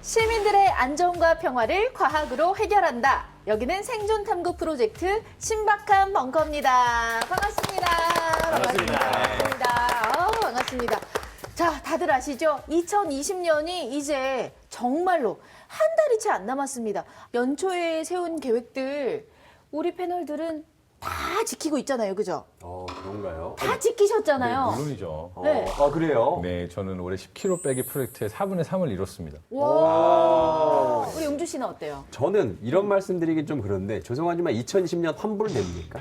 시민들의 안전과 평화를 과학으로 해결한다. 여기는 생존 탐구 프로젝트 신박한 벙커입니다. 반갑습니다. 반갑습니다. 반갑습니다. 자, 다들 아시죠? 2020년이 이제 정말로 한 달이 채 안 남았습니다. 연초에 세운 계획들 우리 패널들은 다 지키고 있잖아요. 그죠? 그런가요? 다 지키셨잖아요. 네, 물론이죠. 네. 그래요? 네, 저는 올해 10kg 빼기 프로젝트의 4분의 3을 이뤘습니다. 와. 우리 용주 씨는 어때요? 저는 이런 말씀드리긴 좀 그런데 죄송하지만 2020년 환불됩니까?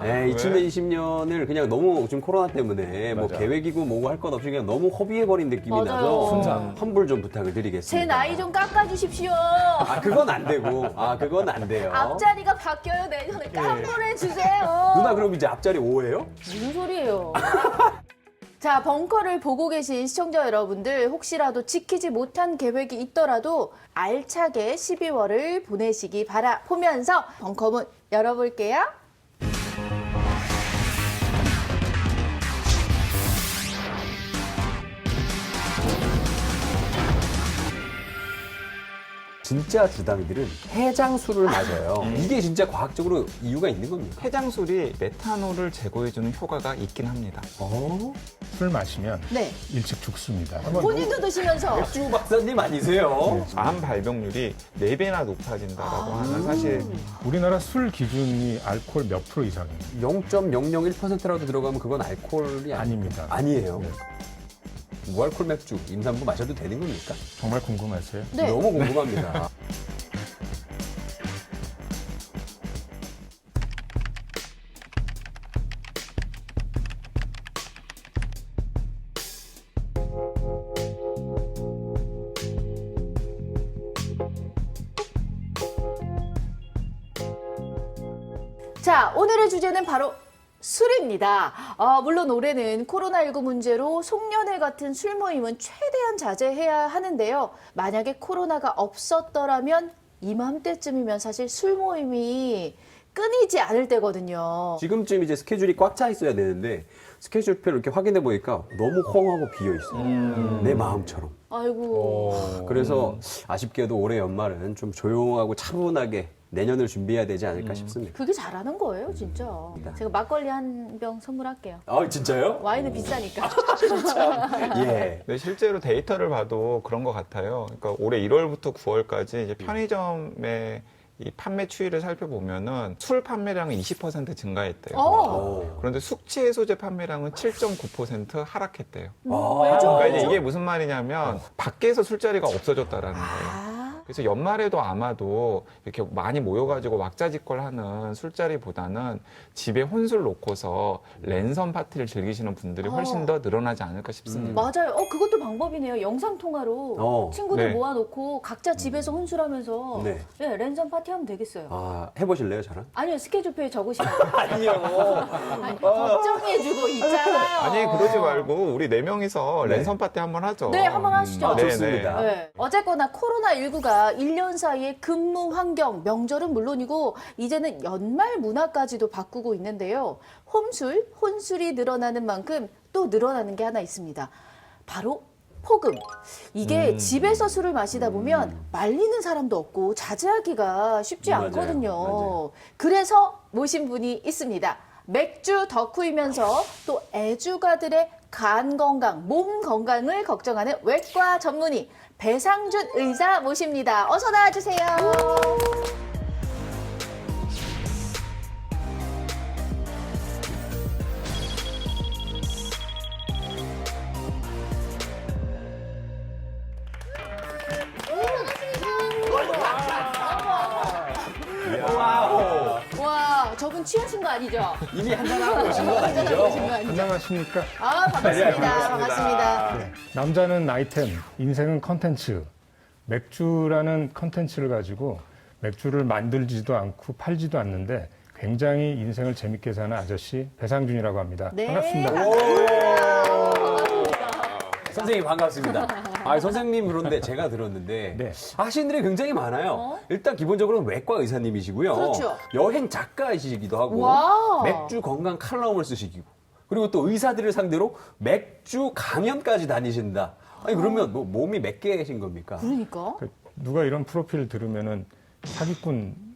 네, 2020년을 그냥 너무 지금 코로나 때문에 뭐 맞아. 계획이고 뭐고 할 것 없이 그냥 너무 허비해버린 느낌이 맞아요. 나서 순산. 환불 좀 부탁을 드리겠습니다. 제 나이 좀 깎아주십시오. 그건 안 되고, 그건 안 돼요. 앞자리가 바뀌어요. 내년에 깜놀해주세요. 누나 그럼 이제 앞자리 5예요? 무슨 소리예요? 자, 벙커를 보고 계신 시청자 여러분들 혹시라도 지키지 못한 계획이 있더라도 알차게 12월을 보내시기 바라보면서 벙커문 열어볼게요. 진짜 주당들은 해장술을 마셔요. 이게 진짜 과학적으로 이유가 있는 겁니까? 해장술이 메탄올을 제거해주는 효과가 있긴 합니다. 술 마시면 네. 일찍 죽습니다. 본인도 드시면서 맥주 박사님 아니세요? 암 발병률이 4배나 높아진다라고 하는 사실. 우리나라 술 기준이 알코올 몇 프로 이상입니다. 0.001%라도 들어가면 그건 알코올이 아닙니다. 아니에요. 무알콜 맥주, 임산부 마셔도 되는 겁니까? 정말 궁금하세요? 네. 너무 궁금합니다. 자, 오늘의 주제는 바로 술입니다. 물론 올해는 코로나19 문제로 송년회 같은 술 모임은 최대한 자제해야 하는데요. 만약에 코로나가 없었더라면 이맘때쯤이면 사실 술 모임이 끊이지 않을 때거든요. 지금쯤 이제 스케줄이 꽉 차 있어야 되는데 스케줄표를 이렇게 확인해 보니까 너무 헝하고 비어 있어요. 내 마음처럼. 아이고. 그래서 아쉽게도 올해 연말은 좀 조용하고 차분하게 내년을 준비해야 되지 않을까 싶습니다. 그게 잘하는 거예요, 진짜. 제가 막걸리 한 병 선물할게요. 진짜요? 와인은 비싸니까. 예. 근데 실제로 데이터를 봐도 그런 것 같아요. 그러니까 올해 1월부터 9월까지 이제 편의점의 이 판매 추이를 살펴보면은 술 판매량은 20% 증가했대요. 그런데 숙취 해소제 판매량은 7.9% 하락했대요. 왜죠? 그러니까 이제 이게 무슨 말이냐면 밖에서 술자리가 없어졌다라는 거예요. 그래서 연말에도 아마도 이렇게 많이 모여가지고 왁자지껄하는 술자리보다는 집에 혼술 놓고서 랜선 파티를 즐기시는 분들이 훨씬 더 늘어나지 않을까 싶습니다. 맞아요. 그것도 방법이네요. 영상통화로 친구들 네. 모아놓고 각자 집에서 혼술하면서 네. 랜선 파티하면 되겠어요. 해보실래요, 저랑? 아니요, 스케줄표에 적으시면 아니요. 아니, 걱정해주고 있잖아요. 아니 그러지 말고 우리 4명이서 네. 랜선 파티 한번 하죠. 네, 한번 하시죠. 네, 좋습니다. 네. 어쨌거나 코로나19가 1년 사이에 근무 환경, 명절은 물론이고 이제는 연말 문화까지도 바꾸고 있는데요. 홈술, 혼술이 늘어나는 만큼 또 늘어나는 게 하나 있습니다. 바로 폭음. 이게 집에서 술을 마시다 보면 말리는 사람도 없고 자제하기가 쉽지 맞아요. 않거든요. 맞아요. 그래서 모신 분이 있습니다. 맥주 덕후이면서 또 애주가들의 간 건강, 몸 건강을 걱정하는 외과 전문의 배상준 의사 모십니다. 어서 나와주세요. 와, 저분 취하신 거 아니죠? 이미 한잔하고 오신 건 아니죠? 오신 거 아니죠? 안녕하십니까? 반갑습니다. 반갑습니다. 남자는 나이템, 인생은 컨텐츠. 맥주라는 컨텐츠를 가지고 맥주를 만들지도 않고 팔지도 않는데 굉장히 인생을 재밌게 사는 아저씨 배상준이라고 합니다. 네. 반갑습니다. 선생님 반갑습니다. 선생님 그런데 제가 들었는데 네. 하시는 일이 굉장히 많아요. 일단 기본적으로 외과 의사님이시고요. 그렇죠. 여행 작가이시기도 하고 와. 맥주 건강 칼럼을 쓰시기고 그리고 또 의사들을 상대로 맥주 강연까지 다니신다. 아니 그러면 뭐 몸이 몇 개신 겁니까? 그러니까. 그 누가 이런 프로필 들으면은 사기꾼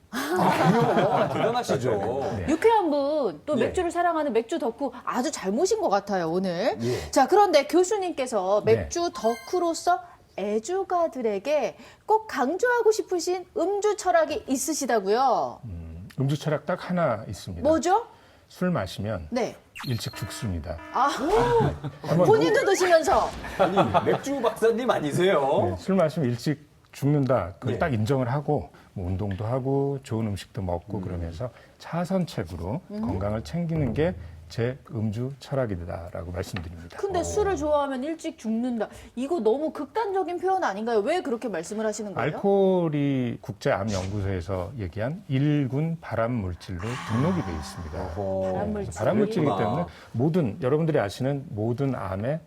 대단하시죠. 네. 유쾌한 분, 또 네. 맥주를 사랑하는 맥주 덕후 아주 잘 모신 것 같아요, 오늘. 예. 자, 그런데 교수님께서 네. 맥주 덕후로서 애주가들에게 꼭 강조하고 싶으신 음주 철학이 있으시다고요? 음주 철학 딱 하나 있습니다. 뭐죠? 술 마시면 네. 일찍 죽습니다. 본인도 드시면서. 아니 맥주 박사님 아니세요? 네, 술 마시면 일찍 죽는다. 그걸 예. 딱 인정을 하고 뭐 운동도 하고 좋은 음식도 먹고 그러면서 차선책으로 건강을 챙기는 게 제 음주 철학이다라고 말씀드립니다. 근데 술을 좋아하면 일찍 죽는다. 이거 너무 극단적인 표현 아닌가요? 왜 그렇게 말씀을 하시는 거예요? 알코올이 국제암연구소에서 얘기한 1군 발암 물질로 등록이 되어 있습니다. 발암물질. 발암물질이기 때문에 그렇구나. 모든 여러분들이 아시는 모든 암의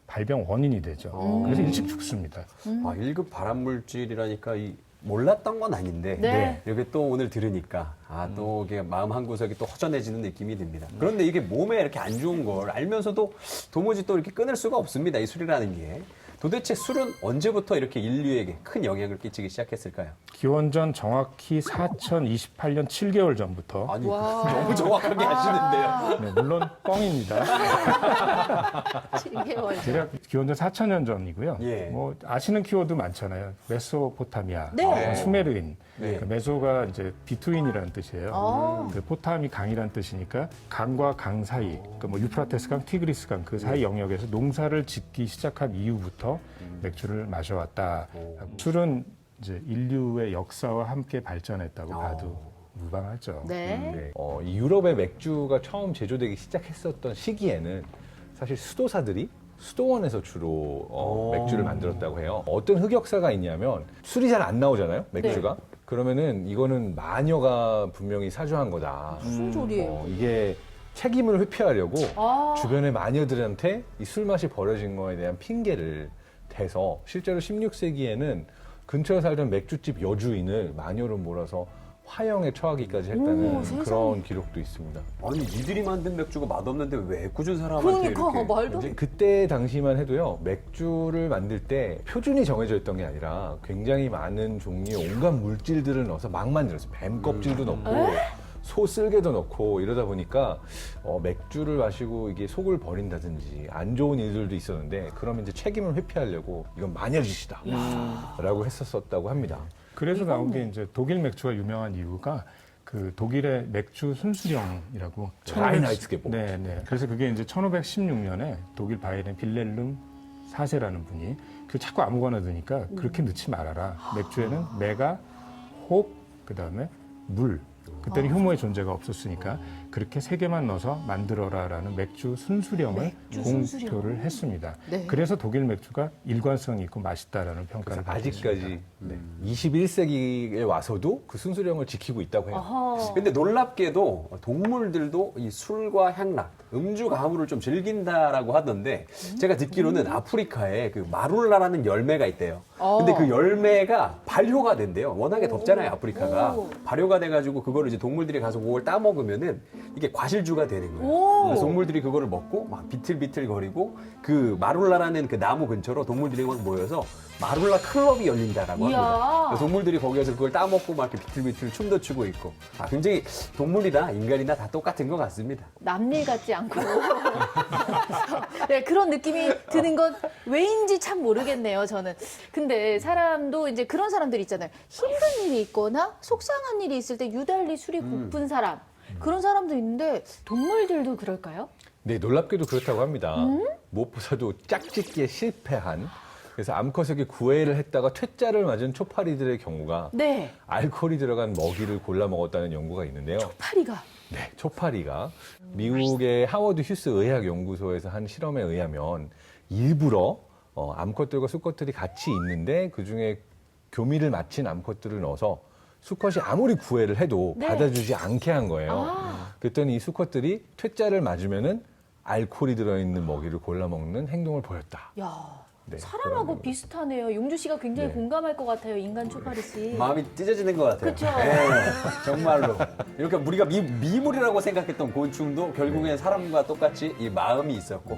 발병 원인이 되죠. 그래서 일찍 죽습니다. 1급 발암물질이라니까 몰랐던 건 아닌데 네. 이렇게 또 오늘 들으니까 또 이게 마음 한 구석이 또 허전해지는 느낌이 듭니다. 그런데 이게 몸에 이렇게 안 좋은 걸 알면서도 도무지 또 이렇게 끊을 수가 없습니다. 이 술이라는 게. 도대체 술은 언제부터 이렇게 인류에게 큰 영향을 끼치기 시작했을까요? 기원전 정확히 4028년 7개월 전부터 아니 와. 너무 정확하게 하시는데요. 네, 물론 뻥입니다. 7개월. 대략 기원전 4000년 전이고요. 예. 뭐 아시는 키워드 많잖아요. 메소포타미아, 네. 수메르인. 네. 그 메소가 이제 비투인이라는 뜻이에요. 아. 그 포타미 강이라는 뜻이니까 강과 강 사이, 그러니까 뭐 유프라테스 강, 티그리스 강 그 사이 영역에서 농사를 짓기 시작한 이후부터 맥주를 마셔왔다. 술은 이제 인류의 역사와 함께 발전했다고 봐도 무방하죠. 네. 이 유럽의 맥주가 처음 제조되기 시작했었던 시기에는 사실 수도사들이 수도원에서 주로 맥주를 만들었다고 해요. 어떤 흑역사가 있냐면 술이 잘 안 나오잖아요, 맥주가. 그러면은 이거는 마녀가 분명히 사주한 거다. 무슨 소리예요? 이게 책임을 회피하려고 아. 주변의 마녀들한테 이 술맛이 버려진 거에 대한 핑계를 대서 실제로 16세기에는 근처에 살던 맥주집 여주인을 마녀로 몰아서 화형에 처하기까지 했다는 세상에. 그런 기록도 있습니다. 아니 니들이 만든 맥주가 맛없는데 왜 꾸준 사람한테 그러니까, 이렇게 말도 이제 그때 당시만 해도요, 맥주를 만들 때 표준이 정해져 있던 게 아니라 굉장히 많은 종류의 온갖 물질들을 넣어서 막 만들었어요. 뱀 껍질도 넣고, 소 쓸개도 넣고 이러다 보니까 맥주를 마시고 이게 속을 버린다든지 안 좋은 일들도 있었는데 그러면 이제 책임을 회피하려고 이건 마녀짓이다 라고 했었다고 합니다. 그래서 나온 게 이제 독일 맥주가 유명한 이유가 그 독일의 맥주 순수령이라고 라인하이트게보. 네, 네. 그래서 그게 이제 1516년에 독일 바이에른 빌렐름 4세라는 분이 그 자꾸 아무거나 넣으니까 그렇게 넣지 말아라. 맥주에는 메가, 홉, 그다음에 물. 그때는 효모의 존재가 없었으니까 그렇게 세 개만 넣어서 만들어라라는 맥주 순수령을 맥주 공표를 순수령. 했습니다. 네. 그래서 독일 맥주가 일관성이 있고 맛있다라는 평가를 그래서 받고 있습니다. 아직까지 21세기에 와서도 그 순수령을 지키고 있다고 해요. 어허. 근데 놀랍게도 동물들도 이 술과 향락, 음주 가무를 좀 즐긴다라고 하던데 제가 듣기로는 아프리카에 그 마룰라라는 열매가 있대요. 근데 그 열매가 발효가 된대요. 워낙에 덥잖아요, 아프리카가. 오. 발효가 돼가지고 그거를 이제 동물들이 가서 그걸 따먹으면은 이게 과실주가 되는 거예요. 오. 그래서 동물들이 그거를 먹고 막 비틀비틀 거리고 그 마룰라라는 그 나무 근처로 동물들이 막 모여서 마룰라 클럽이 열린다라고 이야. 합니다. 그래서 동물들이 거기에서 그걸 따먹고 막 이렇게 비틀비틀 춤도 추고 있고. 굉장히 동물이나 인간이나 다 똑같은 것 같습니다. 남일 같지 않고 네, 그런 느낌이 드는 건 왜인지 참 모르겠네요, 저는. 근데 사람도 이제 그런 사람들 있잖아요. 힘든 일이 있거나 속상한 일이 있을 때 유달리 술이 고픈 사람. 그런 사람도 있는데 동물들도 그럴까요? 네, 놀랍게도 그렇다고 합니다. 무엇보다도 짝짓기에 실패한 그래서 암컷에게 구애를 했다가 퇴짜를 맞은 초파리들의 경우가 네. 알코올이 들어간 먹이를 골라 먹었다는 연구가 있는데요. 파리가. 네, 초파리가 미국의 하워드 휴스 의학연구소에서 한 실험에 의하면 일부러 암컷들과 수컷들이 같이 있는데 그중에 교미를 마친 암컷들을 넣어서 수컷이 아무리 구애를 해도 네. 받아주지 않게 한 거예요. 그랬더니 이 수컷들이 퇴짜를 맞으면은 알코올이 들어있는 먹이를 골라 먹는 행동을 보였다. 야, 네, 사람하고 그런 비슷하네요. 용주 씨가 굉장히 네. 공감할 것 같아요. 인간 초파리 씨. 마음이 찢어지는 것 같아요. 그쵸? 네, 정말로. 이렇게 우리가 미물이라고 생각했던 곤충도 결국엔 사람과 똑같이 이 마음이 있었고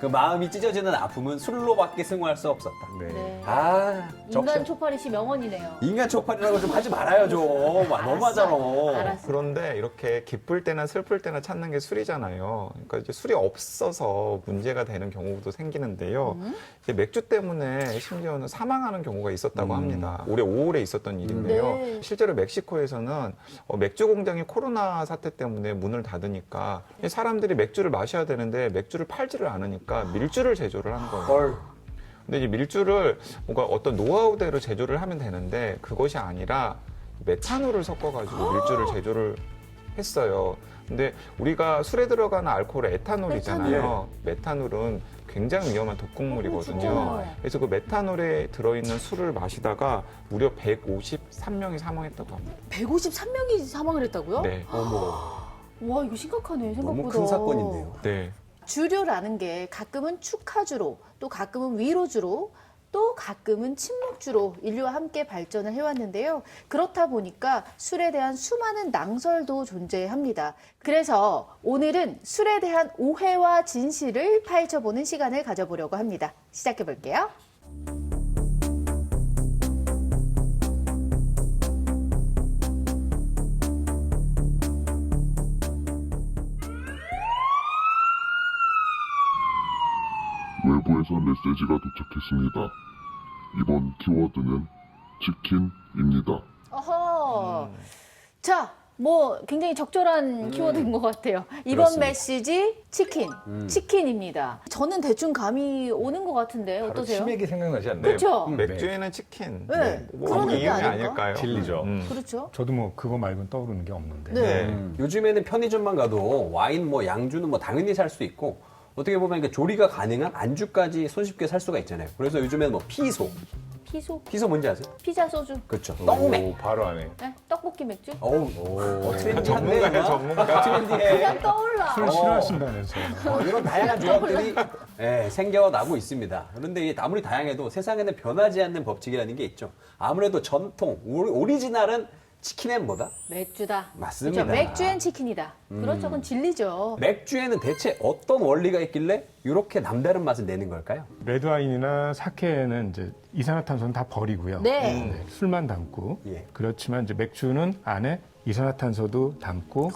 그 마음이 찢어지는 아픔은 술로밖에 승화할 수 없었다. 네. 네. 아, 인간 초파리 씨 명언이네요. 인간 초파리라고 좀 하지 말아요, 좀. 너무하잖아. 알았어. 그런데 이렇게 기쁠 때나 슬플 때나 찾는 게 술이잖아요. 그러니까 이제 술이 없어서 문제가 되는 경우도 생기는데요. 이제 맥주 때문에 심지어는 사망하는 경우가 있었다고 합니다. 올해 5월에 있었던 일인데요. 네. 실제로 멕시코에서는 맥주 공장이 코로나 사태 때문에 문을 닫으니까 사람들이 맥주를 마셔야 되는데 맥주를 팔지를 않으니까 밀주를 제조를 한 거예요. 헐. 근데 이 밀주를 뭔가 어떤 노하우대로 제조를 하면 되는데 그것이 아니라 메탄올을 섞어가지고 밀주를 제조를 했어요. 근데 우리가 술에 들어가는 알코올 에탄올이잖아요. 메탄올은 굉장히 위험한 독극물이거든요. 진짜요? 그래서 그 메탄올에 들어있는 술을 마시다가 무려 153명이 사망했다고 합니다. 153명이 사망을 했다고요? 네. 어머, 와, 이거 심각하네, 생각보다. 너무 큰 사건인데요. 네. 주류라는 게 가끔은 축하주로, 또 가끔은 위로주로, 또 가끔은 침묵주로 인류와 함께 발전을 해왔는데요. 그렇다 보니까 술에 대한 수많은 낭설도 존재합니다. 그래서 오늘은 술에 대한 오해와 진실을 파헤쳐보는 시간을 가져보려고 합니다. 시작해볼게요. 외부에서 메시지가 도착했습니다. 이번 키워드는 치킨입니다. 어허. 자, 뭐 굉장히 적절한 키워드인 것 같아요. 이번 그렇습니다. 메시지 치킨, 치킨입니다. 저는 대충 감이 오는 것 같은데 바로 어떠세요? 치맥이 생각나지 않나요? 그렇죠. 맥주에는 치킨. 네. 뭐 그런 이유이 의미 아닐까? 아닐까요? 진리죠. 그렇죠. 저도 뭐 그거 말고는 떠오르는 게 없는데. 네. 요즘에는 편의점만 가도 와인, 뭐 양주는 뭐 당연히 살 수 있고 어떻게 보면 이게 조리가 가능한 안주까지 손쉽게 살 수가 있잖아요. 그래서 요즘에는 뭐 피소 피소, 뭔지 아세요? 피자, 소주, 그렇죠. 오, 떡맥. 바로 안 해. 네, 떡볶이 맥주. 어우, 트렌디한데. 전문가네, 막. 전문가. 트렌디해. 그냥 떠올라. 술 싫어하신다면서요. 이런 다양한 조합들이 생겨나고 있습니다. 그런데 이게 아무리 다양해도 세상에는 변하지 않는 법칙이라는 게 있죠. 아무래도 전통, 오리지널은 치킨엔 뭐다? 맥주다. 맞습니다. 그렇죠. 맥주엔 치킨이다. 그렇죠. 그건 진리죠. 맥주에는 대체 어떤 원리가 있길래 이렇게 남다른 맛을 내는 걸까요? 레드와인이나 사케는 이제 이산화탄소는 다 버리고요. 네. 술만 담고. 예. 그렇지만 이제 맥주는 안에 이산화탄소도 담고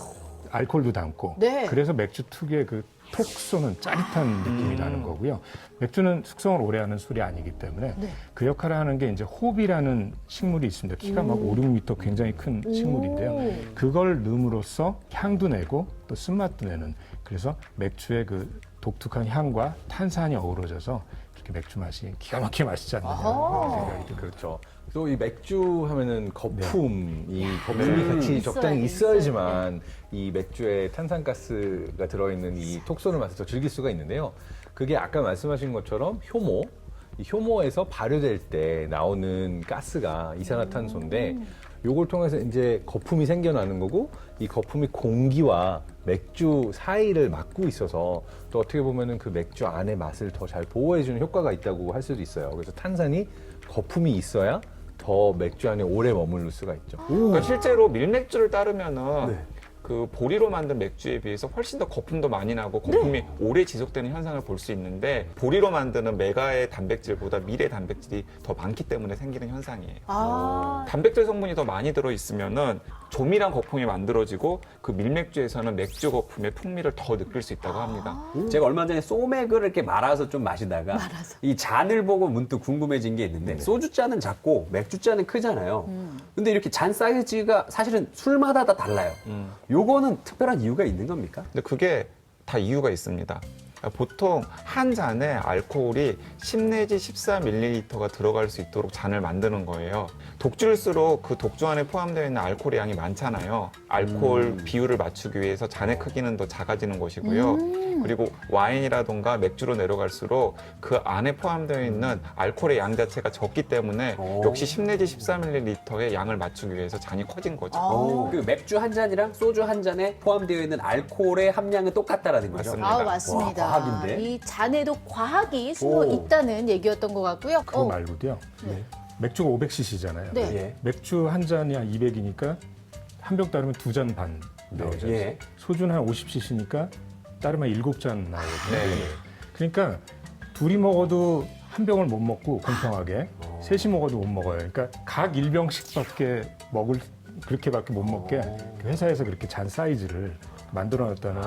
알코올도 담고. 네. 그래서 맥주 특유의 그 톡 쏘는 짜릿한 느낌이 나는 거고요. 맥주는 숙성을 오래 하는 술이 아니기 때문에 네. 그 역할을 하는 게 이제 호비라는 식물이 있습니다. 키가 막 5, 6m 굉장히 큰 식물인데요. 그걸 넣음으로써 향도 내고 또 쓴맛도 내는, 그래서 맥주의 그 독특한 향과 탄산이 어우러져서 이렇게 맥주 맛이 기가 막히게 맛있지 않느냐 아하. 그런 생각이 듭니다. 그렇죠. 또 이 맥주 하면은 거품, 이 거품이 같이 적당히 있어야 돼, 있어야지만 이 맥주에 탄산가스가 들어있는 이 톡 쏘는 맛을 더 즐길 수가 있는데요. 그게 아까 말씀하신 것처럼 효모, 이 효모에서 발효될 때 나오는 가스가 이산화탄소인데 요걸 통해서 이제 거품이 생겨나는 거고, 이 거품이 공기와 맥주 사이를 막고 있어서 또 어떻게 보면은 그 맥주 안의 맛을 더 잘 보호해주는 효과가 있다고 할 수도 있어요. 그래서 탄산이 거품이 있어야 더 맥주 안에 오래 머무를 수가 있죠. 그러니까 실제로 밀맥주를 따르면은 네. 그 보리로 만든 맥주에 비해서 훨씬 더 거품도 많이 나고 거품이 오래 지속되는 현상을 볼 수 있는데, 보리로 만드는 메가의 단백질보다 밀의 단백질이 더 많기 때문에 생기는 현상이에요. 아, 단백질 성분이 더 많이 들어있으면은 조밀한 거품이 만들어지고 그 밀맥주에서는 맥주 거품의 풍미를 더 느낄 수 있다고 합니다. 제가 얼마 전에 소맥을 이렇게 말아서 좀 마시다가 이 잔을 보고 문득 궁금해진 게 있는데 소주 잔은 작고 맥주 잔은 크잖아요. 근데 이렇게 잔 사이즈가 사실은 술마다 다 달라요. 요거는 특별한 이유가 있는 겁니까? 근데 그게 다 이유가 있습니다. 보통 한 잔에 알코올이 10 내지 14ml가 들어갈 수 있도록 잔을 만드는 거예요. 독주일수록 그 독주 안에 포함되어 있는 알코올의 양이 많잖아요. 알코올 비율을 맞추기 위해서 잔의 크기는 더 작아지는 것이고요. 그리고 와인이라던가 맥주로 내려갈수록 그 안에 포함되어 있는 알코올의 양 자체가 적기 때문에 역시 10 내지 14ml의 양을 맞추기 위해서 잔이 커진 거죠. 그 맥주 한 잔이랑 소주 한 잔에 포함되어 있는 알코올의 함량은 똑같다라는 거죠. 맞습니다. 아, 맞습니다. 와, 과학인데? 이 잔에도 과학이 숨어 오. 있다는 얘기였던 것 같고요. 그거 말고도요. 맥주가 500cc잖아요. 네. 맥주 한 잔이 한 200이니까 한 병 따르면 2잔 반 나오죠. 예. 소주는 한 50cc니까 따르면 7잔 나오거든요. 네. 그러니까 둘이 먹어도 한 병을 못 먹고 공평하게 셋이 먹어도 못 먹어요. 그러니까 각 1병씩밖에 그렇게밖에 못 먹게 회사에서 그렇게 잔 사이즈를 만들어놨다는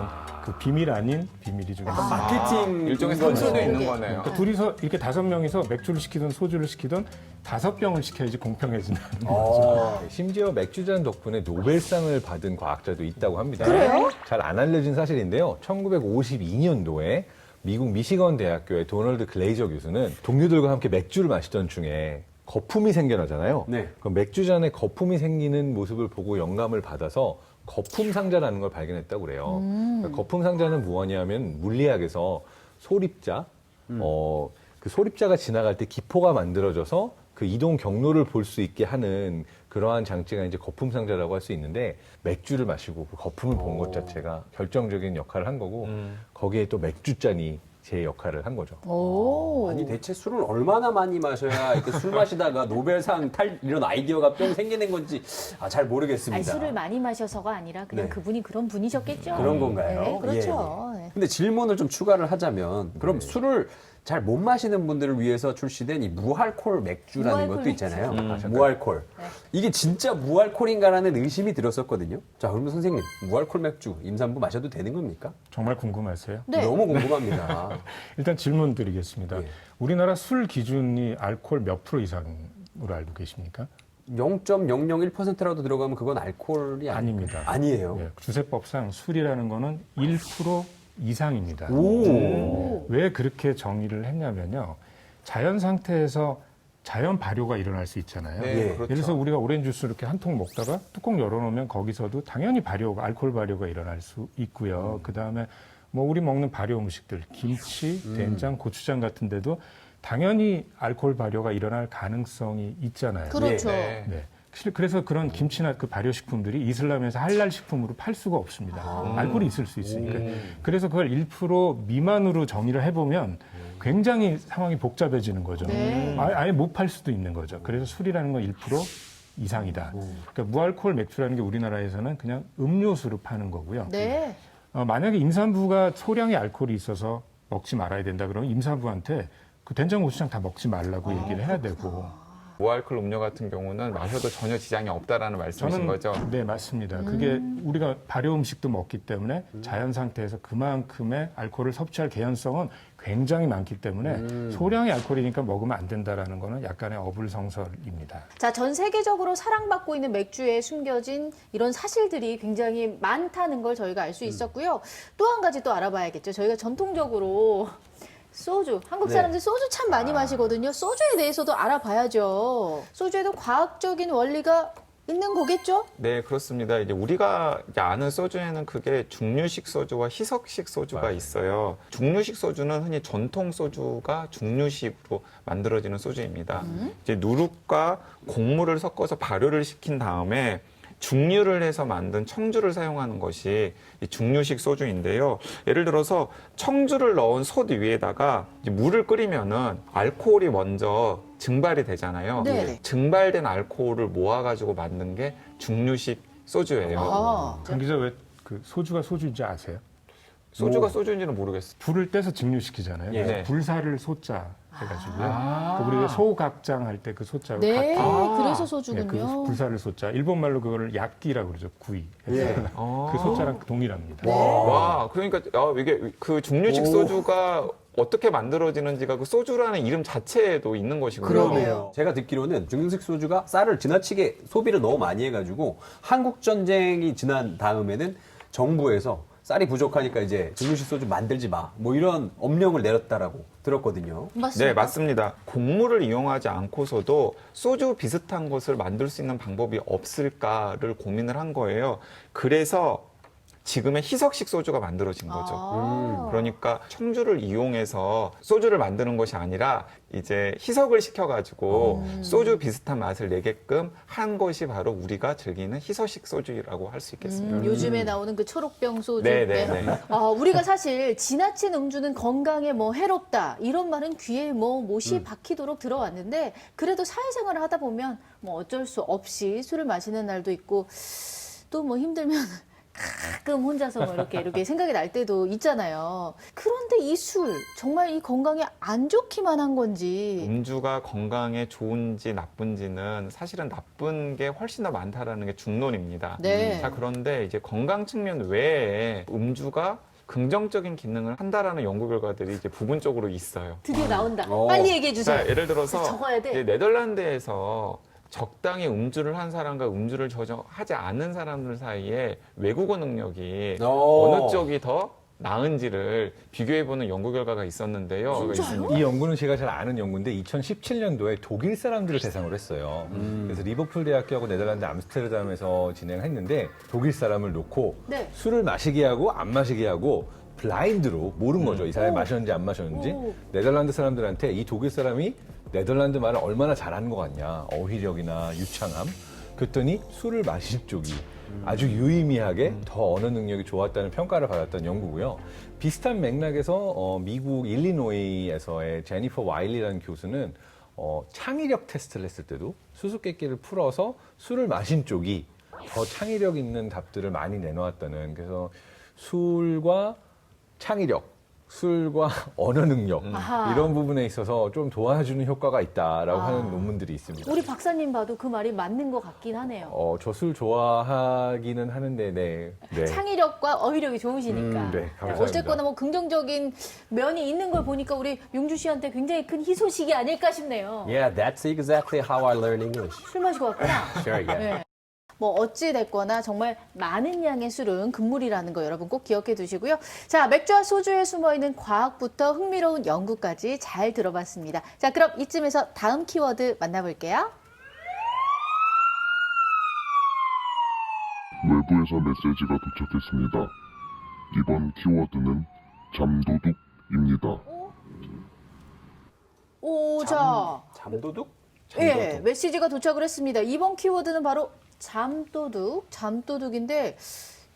그 비밀 아닌 비밀이 좀 있어요. 마케팅 일종의 거죠. 선수도 있는 그게. 거네요. 그러니까 둘이서 이렇게 5명이서 맥주를 시키든 소주를 시키든 5병을 시켜야지 공평해진다는 거죠. 심지어 맥주잔 덕분에 노벨상을 받은 과학자도 있다고 합니다. 그래요? 잘 안 알려진 사실인데요. 1952년도에 미국 미시건 대학교의 도널드 글레이저 교수는 동료들과 함께 맥주를 마시던 중에 거품이 생겨나잖아요. 네. 그 맥주잔에 거품이 생기는 모습을 보고 영감을 받아서 거품 상자라는 걸 발견했다고 그래요. 그러니까 거품 상자는 무엇이냐면 물리학에서 소립자, 그 소립자가 지나갈 때 기포가 만들어져서 그 이동 경로를 볼 수 있게 하는 그러한 장치가 이제 거품 상자라고 할 수 있는데 맥주를 마시고 그 거품을 본 것 자체가 결정적인 역할을 한 거고 거기에 또 맥주잔이 제 역할을 한 거죠. 오. 아니 대체 술을 얼마나 많이 마셔야 이렇게 술 마시다가 노벨상 탈 이런 아이디어가 뿅 생기는 건지 잘 모르겠습니다. 아니, 술을 많이 마셔서가 아니라 그냥 네. 그분이 그런 분이셨겠죠. 그런 건가요? 네, 그렇죠. 예, 예. 근데 질문을 좀 추가를 하자면 그럼 술을 잘 못 마시는 분들을 위해서 출시된 이 무알콜 맥주라는 무알콜 것도 있잖아요. 맥주. 무알콜. 이게 진짜 무알콜인가라는 의심이 들었었거든요. 자, 그러면 선생님, 무알콜 맥주 임산부 마셔도 되는 겁니까? 정말 궁금하세요? 네. 너무 궁금합니다. 일단 질문 드리겠습니다. 예. 우리나라 술 기준이 알코올 몇 프로 이상으로 알고 계십니까? 0.001%라도 들어가면 그건 알코올이 아닙니다. 아니에요. 예, 주세법상 술이라는 거는 1% 이상입니다. 오. 왜 그렇게 정의를 했냐면요. 자연 상태에서 자연 발효가 일어날 수 있잖아요. 네, 예. 그렇죠. 예를 들어서 우리가 오렌지 주스 이렇게 한 통 먹다가 뚜껑 열어놓으면 거기서도 당연히 발효가, 알코올 발효가 일어날 수 있고요. 그 다음에 뭐 우리 먹는 발효 음식들, 김치, 된장, 고추장 같은 데도 당연히 알코올 발효가 일어날 가능성이 있잖아요. 그렇죠. 네. 네. 그래서 그런 김치나 그 발효식품들이 이슬람에서 할랄 식품으로 팔 수가 없습니다. 알코올이 있을 수 있으니까. 그래서 그걸 1% 미만으로 정의를 해보면 굉장히 상황이 복잡해지는 거죠. 네. 아예 못 팔 수도 있는 거죠. 그래서 술이라는 건 1% 이상이다. 그러니까 무알코올 맥주라는 게 우리나라에서는 그냥 음료수로 파는 거고요. 네. 만약에 임산부가 소량의 알코올이 있어서 먹지 말아야 된다 그러면 임산부한테 그 된장 고추장 다 먹지 말라고 얘기를 해야 되고. 무알콜 음료 같은 경우는 마셔도 전혀 지장이 없다라는 말씀이신 거죠? 네, 맞습니다. 그게 우리가 발효 음식도 먹기 때문에 자연 상태에서 그만큼의 알코올을 섭취할 개연성은 굉장히 많기 때문에 소량의 알코올이니까 먹으면 안 된다라는 거는 약간의 어불성설입니다. 자, 전 세계적으로 사랑받고 있는 맥주에 숨겨진 이런 사실들이 굉장히 많다는 걸 저희가 알 수 있었고요. 또 한 가지 또 알아봐야겠죠. 저희가 전통적으로 소주, 한국 사람들 소주 참 많이 마시거든요. 소주에 대해서도 알아봐야죠. 소주에도 과학적인 원리가 있는 거겠죠? 네, 그렇습니다. 이제 우리가 이제 아는 소주에는 그게 중류식 소주와 희석식 소주가 있어요. 중류식 소주는 흔히 전통 소주가 중류식으로 만들어지는 소주입니다. 이제 누룩과 곡물을 섞어서 발효를 시킨 다음에 중류를 해서 만든 청주를 사용하는 것이 이 중류식 소주인데요. 예를 들어서 청주를 넣은 솥 위에다가 이제 물을 끓이면은 알코올이 먼저 증발이 되잖아요. 네네. 증발된 알코올을 모아가지고 만든 게 중류식 소주예요. 아, 강 기자 왜 그 소주가 소주인지 아세요? 소주가 소주인지는 모르겠어요. 불을 떼서 증류시키잖아요. 예. 그래서 불사를 소자 해가지고요. 그 우리가 소각장 할 때 그 소자. 네. 그래서 네, 소주군요. 그 불사를 소자. 일본 말로 그거를 약기라고 그러죠. 구이. 예. 그 소자랑 동일합니다. 와, 그러니까 이게 그 중류식 소주가 어떻게 만들어지는지가 그 소주라는 이름 자체에도 있는 것이군요. 그러네요. 제가 듣기로는 중류식 소주가 쌀을 지나치게 소비를 너무 많이 해가지고 한국 전쟁이 지난 다음에는 정부에서 쌀이 부족하니까 이제 증류식 소주 만들지 마. 뭐 이런 엄령을 내렸다라고 들었거든요. 맞습니다. 네, 맞습니다. 곡물을 이용하지 않고서도 소주 비슷한 것을 만들 수 있는 방법이 없을까를 고민을 한 거예요. 그래서 지금의 희석식 소주가 만들어진 거죠. 그러니까 청주를 이용해서 소주를 만드는 것이 아니라 이제 희석을 시켜가지고 소주 비슷한 맛을 내게끔 한 것이 바로 우리가 즐기는 희석식 소주라고 할 수 있겠습니다. 요즘에 나오는 그 초록병 소주. 네, 네, 네. 우리가 사실 지나친 음주는 건강에 뭐 해롭다 이런 말은 귀에 뭐 못이 박히도록 들어왔는데 그래도 사회생활을 하다 보면 뭐 어쩔 수 없이 술을 마시는 날도 있고 또 뭐 힘들면 가끔 혼자서 뭐 이렇게 생각이 날 때도 있잖아요. 그런데 이 술 정말 이 건강에 안 좋기만 한 건지. 음주가 건강에 좋은지 나쁜지는 사실은 나쁜 게 훨씬 더 많다라는 게 중론입니다. 네. 자, 그런데 이제 건강 측면 외에 음주가 긍정적인 기능을 한다라는 연구 결과들이 이제 부분적으로 있어요. 드디어 나온다. 어. 빨리 얘기해 주세요. 자, 예를 들어서 적어야 돼. 이제 네덜란드에서 적당히 음주를 한 사람과 음주를 전혀 하지 않은 사람들 사이에 외국어 능력이 어느 쪽이 더 나은지를 비교해보는 연구 결과가 있었는데요. 진짜요? 이 연구는 제가 잘 아는 연구인데 2017년도에 독일 사람들을 대상으로 했어요. 그래서 리버풀 대학교하고 네덜란드 암스테르담에서 진행했는데 독일 사람을 놓고 네. 술을 마시게 하고 안 마시게 하고 블라인드로 모르는 거죠. 이 사람이 마셨는지 안 마셨는지. 오. 네덜란드 사람들한테 이 독일 사람이 네덜란드 말을 얼마나 잘하는 것 같냐. 어휘력이나 유창함. 그랬더니 술을 마실 쪽이 아주 유의미하게 더 언어 능력이 좋았다는 평가를 받았던 연구고요. 비슷한 맥락에서 미국 일리노이에서의 제니퍼 와일리라는 교수는 창의력 테스트를 했을 때도 수수께끼를 풀어서 술을 마신 쪽이 더 창의력 있는 답들을 많이 내놓았다는, 그래서 술과 창의력, 술과 언어 능력 아하. 이런 부분에 있어서 좀 도와주는 효과가 있다라고 하는 논문들이 있습니다. 우리 박사님 봐도 그 말이 맞는 것 같긴 하네요. 저 술 좋아하기는 하는데, 네. 창의력과 어휘력이 좋으시니까. 네, 감사합니다. 어쨌거나 뭐 긍정적인 면이 있는 걸 보니까 우리 용주 씨한테 굉장히 큰 희소식이 아닐까 싶네요. Yeah, that's exactly how I learn English. 술 마시고 왔구나. Sure, yeah. 네. 뭐 어찌 됐거나 정말 많은 양의 술은 금물이라는 거 여러분 꼭 기억해 두시고요. 자, 맥주와 소주에 숨어 있는 과학부터 흥미로운 연구까지 잘 들어봤습니다. 자, 그럼 이쯤에서 다음 키워드 만나볼게요. 외부에서 메시지가 도착했습니다. 이번 키워드는 잠도둑입니다. 오, 자. 잠도둑? 예, 메시지가 도착을 했습니다. 이번 키워드는 바로 잠도둑인데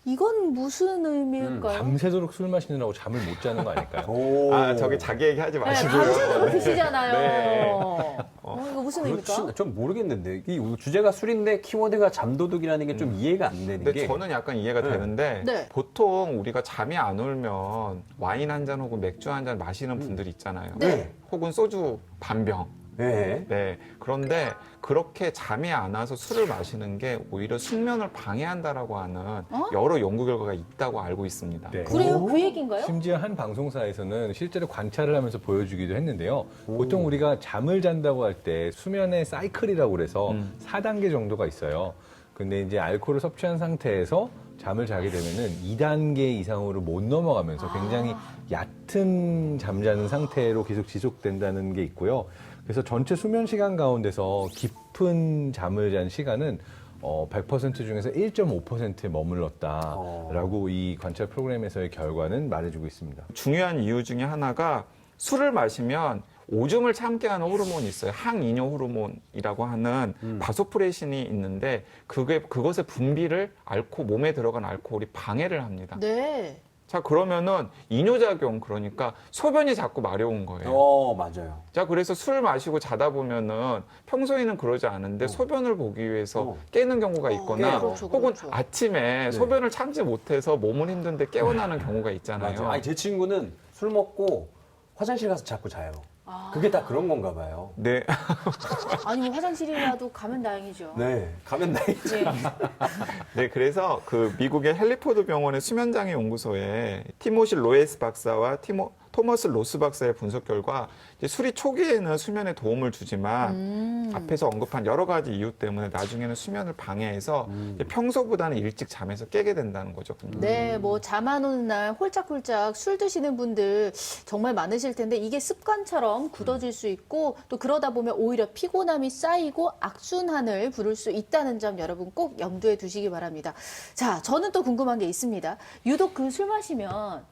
이건 무슨 의미일까요? 밤새도록 술 마시느라고 잠을 못 자는 거 아닐까요? 오. 아, 저기 자기 얘기 하지 네, 마시고요. 밤새도록 드시잖아요. 네. 이거 무슨 의미일까? 좀 모르겠는데 이 주제가 술인데 키워드가 잠도둑이라는 게 좀 이해가 안 되는 근데 게 저는 약간 이해가 되는데 네. 보통 우리가 잠이 안 오면 와인 한 잔 혹은 맥주 한 잔 마시는 분들이 있잖아요. 네. 혹은 소주 반병. 네. 네. 그런데 그렇게 잠이 안 와서 술을 마시는 게 오히려 숙면을 방해한다라고 하는 여러 연구 결과가 있다고 알고 있습니다. 네. 그래요? 그 얘기인가요? 심지어 한 방송사에서는 실제로 관찰을 하면서 보여주기도 했는데요. 보통 우리가 잠을 잔다고 할 때 수면의 사이클이라고 그래서 4단계 정도가 있어요. 근데 이제 알코올을 섭취한 상태에서 잠을 자게 되면은 2단계 이상으로 못 넘어가면서 굉장히 얕은 잠자는 상태로 계속 지속된다는 게 있고요. 그래서 전체 수면 시간 가운데서 깊은 잠을 잔 시간은 100% 중에서 1.5%에 머물렀다라고 이 관찰 프로그램에서의 결과는 말해주고 있습니다. 중요한 이유 중에 하나가 술을 마시면 오줌을 참게 하는 호르몬이 있어요. 항이뇨 호르몬이라고 하는 바소프레신이 있는데 그것의 분비를 몸에 들어간 알코올이 방해를 합니다. 네. 자, 그러면은 이뇨작용, 그러니까 소변이 자꾸 마려운 거예요. 맞아요. 자, 그래서 술 마시고 자다 보면은 평소에는 그러지 않은데 소변을 보기 위해서 깨는 경우가 있거나 그렇죠, 혹은 그렇죠. 아침에 소변을 참지 못해서 몸은 힘든데 깨어나는 경우가 있잖아요. 맞아요. 아니, 제 친구는 술 먹고 화장실 가서 자꾸 자요. 그게 다 그런 건가 봐요. 네. 아니 뭐 화장실이라도 가면 다행이죠. 네. 가면 나이지. 네. 네, 그래서 그 미국의 헬리포드 병원의 수면장애 연구소에 티모시 로에스 박사와 토머스 로스 박사의 분석 결과 이제 술이 초기에는 수면에 도움을 주지만 앞에서 언급한 여러 가지 이유 때문에 나중에는 수면을 방해해서 이제 평소보다는 일찍 잠에서 깨게 된다는 거죠. 네, 뭐 잠 안 오는 날 홀짝홀짝 술 드시는 분들 정말 많으실 텐데 이게 습관처럼 굳어질 수 있고 또 그러다 보면 오히려 피곤함이 쌓이고 악순환을 부를 수 있다는 점 여러분 꼭 염두에 두시기 바랍니다. 자, 저는 또 궁금한 게 있습니다. 유독 그 술 마시면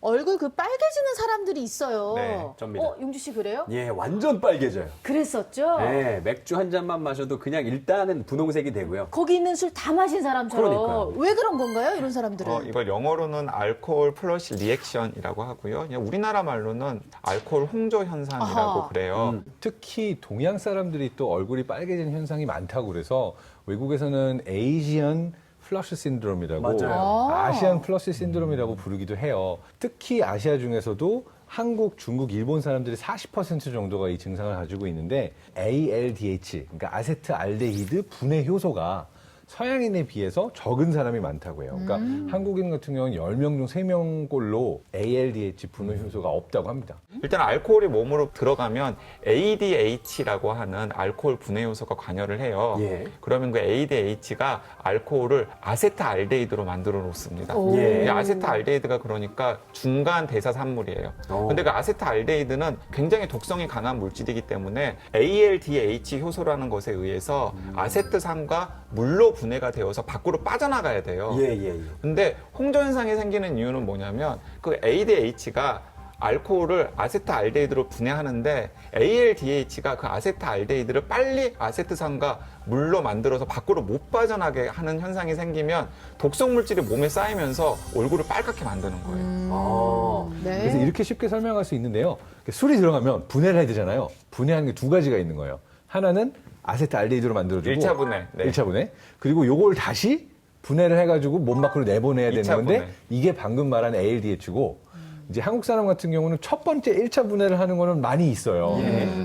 얼굴 그 빨개지는 사람들이 있어요. 네, 접니다. 용주 씨 그래요? 예, 완전 빨개져요. 그랬었죠? 네, 맥주 한 잔만 마셔도 그냥 일단은 분홍색이 되고요. 거기 있는 술 다 마신 사람처럼. 그러니까요. 왜 그런 건가요? 이런 사람들은. 이걸 영어로는 알코올 플러시 리액션이라고 하고요. 그냥 우리나라 말로는 알코올 홍조 현상이라고 아하. 그래요. 특히 동양 사람들이 또 얼굴이 빨개지는 현상이 많다고 그래서 외국에서는 에이지언 플러시 신드롬이라고 맞아요. 아시안 플러시 신드롬이라고 부르기도 해요. 특히 아시아 중에서도 한국, 중국, 일본 사람들이 40% 정도가 이 증상을 가지고 있는데 ALDH, 그러니까 아세트알데히드 분해 효소가 서양인에 비해서 적은 사람이 많다고 해요. 그러니까 한국인 같은 경우는 10명 중 3명꼴로 ALDH 분해 효소가 없다고 합니다. 일단 알코올이 몸으로 들어가면 ADH라고 하는 알코올 분해 요소가 관여를 해요. 예. 그러면 그 ADH가 알코올을 아세트알데히드로 만들어 놓습니다. 오. 예. 이 아세트알데히드가 그러니까 중간 대사 산물이에요. 근데 그 아세트알데히드는 굉장히 독성이 강한 물질이기 때문에 ALDH 효소라는 것에 의해서 아세트산과 물로 분해가 되어서 밖으로 빠져나가야 돼요. 예, 예, 예. 근데 홍조 현상이 생기는 이유는 뭐냐면 그 ADH가 알코올을 아세트알데히드로 분해하는데 ALDH가 그 아세트알데히드를 빨리 아세트산과 물로 만들어서 밖으로 못 빠져나게 하는 현상이 생기면 독성 물질이 몸에 쌓이면서 얼굴을 빨갛게 만드는 거예요. 네. 그래서 이렇게 쉽게 설명할 수 있는데요. 술이 들어가면 분해를 해야 되잖아요. 분해하는 게 두 가지가 있는 거예요. 하나는 아세트알데히드로 만들어주고 1차 분해. 네. 1차 분해. 그리고 요걸 다시 분해를 해가지고 몸 밖으로 내보내야 되는 2차 건데 분해. 이게 방금 말한 ALDH고 이제 한국 사람 같은 경우는 첫 번째 1차 분해를 하는 거는 많이 있어요.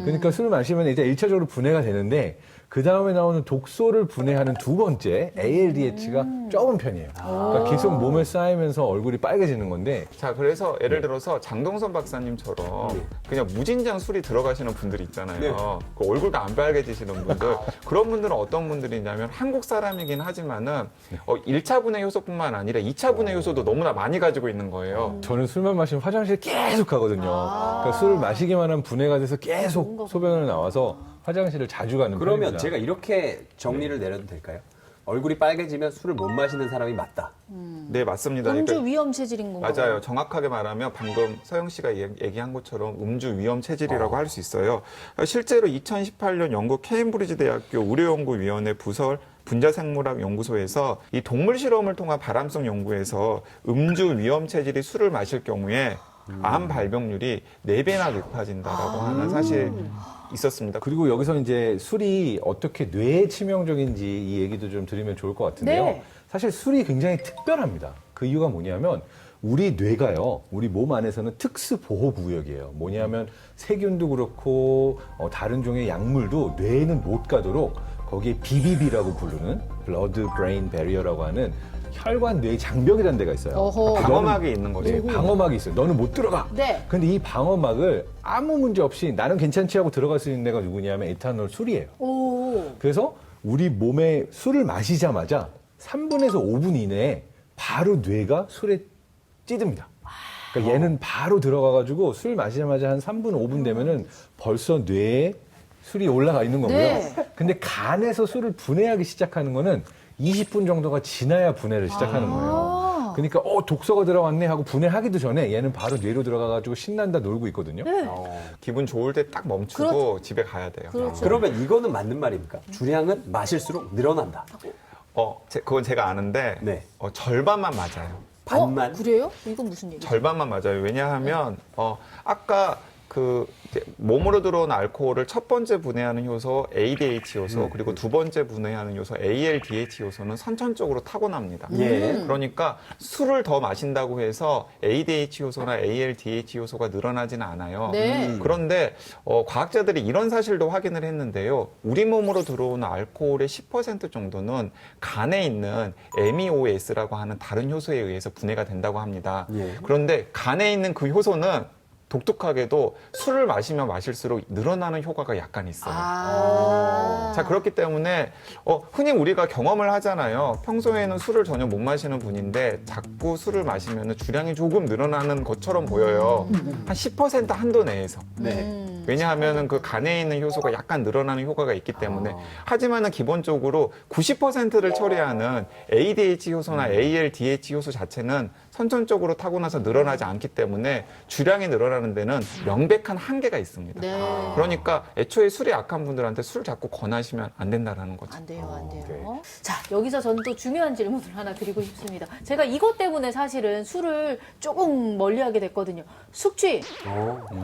그러니까 술을 마시면 이제 1차적으로 분해가 되는데 그 다음에 나오는 독소를 분해하는 두 번째 ALDH가 적은 편이에요. 그러니까 계속 몸에 쌓이면서 얼굴이 빨개지는 건데 자, 그래서 예를 들어서 장동선 박사님처럼 그냥 무진장 술이 들어가시는 분들이 있잖아요. 네. 그 얼굴도 안 빨개지시는 분들. 그런 분들은 어떤 분들이냐면 한국 사람이긴 하지만은 1차 분해 효소뿐만 아니라 2차 분해 효소도 너무나 많이 가지고 있는 거예요. 저는 술만 마시면 화장실 계속 가거든요. 그러니까 술을 마시기만 하면 분해가 돼서 계속 소변을 나와서 화장실을 자주 가는 그러면 편입니다. 제가 이렇게 정리를 내려도 될까요? 얼굴이 빨개지면 술을 못 마시는 사람이 맞다. 네, 맞습니다. 음주 그러니까 위험 체질인 건가요? 맞아요. 정확하게 말하면 방금 서영 씨가 얘기한 것처럼 음주 위험 체질이라고 할 수 있어요. 실제로 2018년 영국 케임브리지 대학교 의료연구위원회 부설 분자생물학 연구소에서 이 동물 실험을 통한 바람성 연구에서 음주 위험 체질이 술을 마실 경우에 암 발병률이 4배나 높아진다라고 하는 사실이 있었습니다. 그리고 여기서 이제 술이 어떻게 뇌에 치명적인지 이 얘기도 좀 드리면 좋을 것 같은데요. 네. 사실 술이 굉장히 특별합니다. 그 이유가 뭐냐면 우리 뇌가요, 우리 몸 안에서는 특수 보호 구역이에요. 뭐냐면 세균도 그렇고 다른 종의 약물도 뇌에는 못 가도록 거기에 BBB라고 부르는 Blood Brain Barrier라고 하는 혈관 뇌 장벽이라는 데가 있어요. 어허. 방어막이 있는 거죠. 네, 방어막이 있어요. 너는 못 들어가. 네. 근데 이 방어막을 아무 문제 없이 나는 괜찮지 하고 들어갈 수 있는 데가 누구냐면 에탄올 술이에요. 오. 그래서 우리 몸에 술을 마시자마자 3분에서 5분 이내에 바로 뇌가 술에 찌듭니다. 그러니까 얘는 바로 들어가가지고 술 마시자마자 한 3분, 5분 되면은 벌써 뇌에 술이 올라가 있는 거고요. 네. 근데 간에서 술을 분해하기 시작하는 거는 20분 정도가 지나야 분해를 시작하는 거예요. 그러니까 독소가 들어왔네 하고 분해하기도 전에 얘는 바로 뇌로 들어가가지고 신난다 놀고 있거든요. 네. 기분 좋을 때 딱 멈추고 집에 가야 돼요. 그렇죠. 그러면 이거는 맞는 말입니까? 주량은 마실수록 늘어난다. 그건 제가 아는데 네. 절반만 맞아요. 반만. 그래요? 이건 무슨 얘기죠? 절반만 맞아요. 왜냐하면 아까 그 이제 몸으로 들어온 알코올을 첫 번째 분해하는 효소 ADH 요소 그리고 두 번째 분해하는 요소 ALDH 요소는 선천적으로 타고납니다. 예. 그러니까 술을 더 마신다고 해서 ADH 요소나 ALDH 요소가 늘어나지는 않아요. 네. 그런데 과학자들이 이런 사실도 확인을 했는데요. 우리 몸으로 들어오는 알코올의 10% 정도는 간에 있는 MEOS라고 하는 다른 효소에 의해서 분해가 된다고 합니다. 예. 그런데 간에 있는 그 효소는 독특하게도 술을 마시면 마실수록 늘어나는 효과가 약간 있어요. 자, 그렇기 때문에 흔히 우리가 경험을 하잖아요. 평소에는 술을 전혀 못 마시는 분인데 자꾸 술을 마시면 주량이 조금 늘어나는 것처럼 보여요. 한 10% 한도 내에서. 왜냐하면 그 간에 있는 효소가 약간 늘어나는 효과가 있기 때문에. 하지만은 기본적으로 90%를 처리하는 ADH 효소나 ALDH 효소 자체는 선천적으로 타고나서 늘어나지 않기 때문에 주량이 늘어나는 데는 명백한 한계가 있습니다. 네. 그러니까 애초에 술이 약한 분들한테 술 자꾸 권하시면 안 된다라는 거죠. 안 돼요, 안 돼요. 네. 자, 여기서 저는 또 중요한 질문을 하나 드리고 싶습니다. 제가 이것 때문에 사실은 술을 조금 멀리하게 됐거든요. 숙취.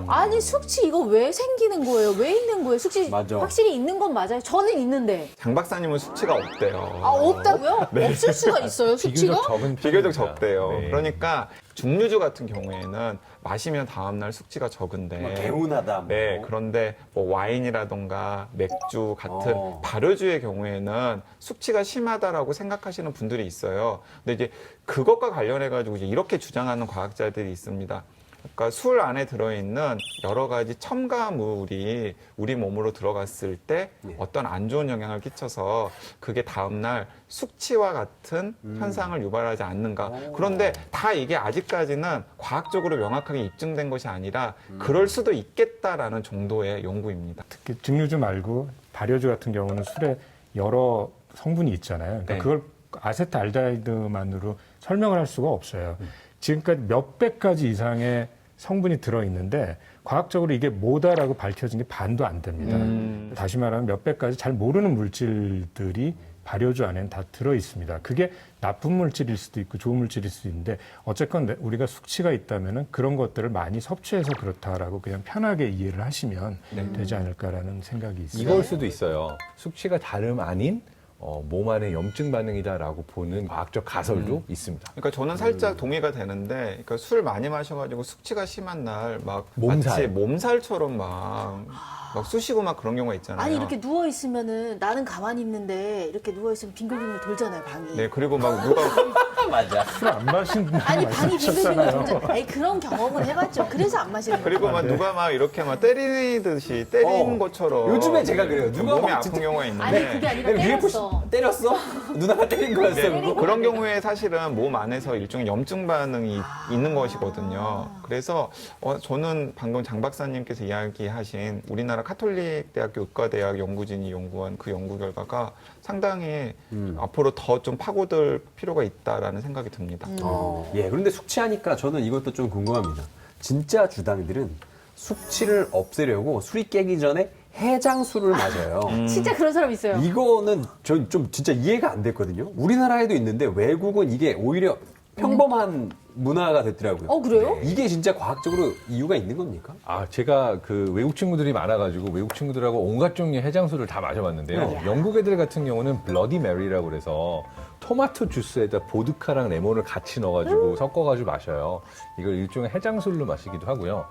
아니, 숙취 이거 왜 생기는 거예요? 왜 있는 거예요? 숙취 맞아. 확실히 있는 건 맞아요. 저는 있는데. 장 박사님은 수치가 없대요. 아, 없다고요? 없을 수가 있어요, 숙취가? 비교적 적은 비교적 편입니다. 적대요. 네. 그러니까 중류주 같은 경우에는 마시면 다음날 숙취가 막 적은데 개운하다. 뭐. 네, 그런데 뭐 와인이라던가 맥주 같은 발효주의 경우에는 숙취가 심하다라고 생각하시는 분들이 있어요. 근데 이제 그것과 관련해가지고 이제 이렇게 주장하는 과학자들이 있습니다. 그러니까 술 안에 들어있는 여러 가지 첨가물이 우리 몸으로 들어갔을 때 어떤 안 좋은 영향을 끼쳐서 그게 다음날 숙취와 같은 현상을 유발하지 않는가. 그런데 다 이게 아직까지는 과학적으로 명확하게 입증된 것이 아니라 그럴 수도 있겠다라는 정도의 연구입니다. 특히 증류주 말고 발효주 같은 경우는 술에 여러 성분이 있잖아요. 그러니까 네. 그걸 아세트알데히드만으로 설명을 할 수가 없어요. 지금까지 몇백 가지 이상의 성분이 들어있는데 과학적으로 이게 뭐다라고 밝혀진 게 반도 안 됩니다. 다시 말하면 몇백 가지 잘 모르는 물질들이 발효주 안에는 다 들어있습니다. 그게 나쁜 물질일 수도 있고 좋은 물질일 수도 있는데 어쨌건 우리가 숙취가 있다면 그런 것들을 많이 섭취해서 그렇다라고 그냥 편하게 이해를 하시면 되지 않을까라는 생각이 있어요. 이걸 수도 있어요. 숙취가 다름 아닌 몸 안의 염증 반응이다라고 보는 과학적 가설도 있습니다. 그러니까 저는 살짝 동의가 되는데, 그러니까 술 많이 마셔가지고 숙취가 심한 날 막 몸살. 마치 몸살처럼 막 쑤시고 막 그런 경우가 있잖아요. 아니, 이렇게 누워있으면은 나는 가만히 있는데 이렇게 누워있으면 빙글빙글 돌잖아요, 방이. 네, 그리고 막 누가 맞아. 술 안 마신 분들 아니, 방이 빙글빙글 말씀하셨잖아요. 돌잖아요. 아니, 그런 경험은 해봤죠. 그래서 안 마시는 거예요. 그리고 막 누가 막 이렇게 막 때리듯이 때리는 것처럼 요즘에 제가 그래요. 누가 몸이 막 아픈 진짜- 경우가 있는데 아니, 그게 아니라 위에 때렸어. 때렸어? 누나가 때린 거였어. 네, 그거? 그런 경우에 사실은 몸 안에서 일종의 염증 반응이 있는 것이거든요. 그래서 저는 방금 장 박사님께서 이야기하신 우리나라 카톨릭대학교 의과대학 연구진이 연구한 그 연구 결과가 상당히 앞으로 더 좀 파고들 필요가 있다라는 생각이 듭니다. 예, 그런데 숙취하니까 저는 이것도 좀 궁금합니다. 진짜 주당들은 숙취를 없애려고 술이 깨기 전에 해장술을 마셔요. 진짜 그런 사람 있어요. 이거는 저 좀 진짜 이해가 안 됐거든요. 우리나라에도 있는데 외국은 이게 오히려 평범한 문화가 됐더라고요. 그래요? 이게 진짜 과학적으로 이유가 있는 겁니까? 제가 그 외국 친구들이 많아가지고 외국 친구들하고 온갖 종류의 해장술을 다 마셔봤는데요. 영국 애들 같은 경우는 블러디 메리라고 그래서 토마토 주스에다 보드카랑 레몬을 같이 넣어가지고 섞어가지고 마셔요. 이걸 일종의 해장술로 마시기도 하고요.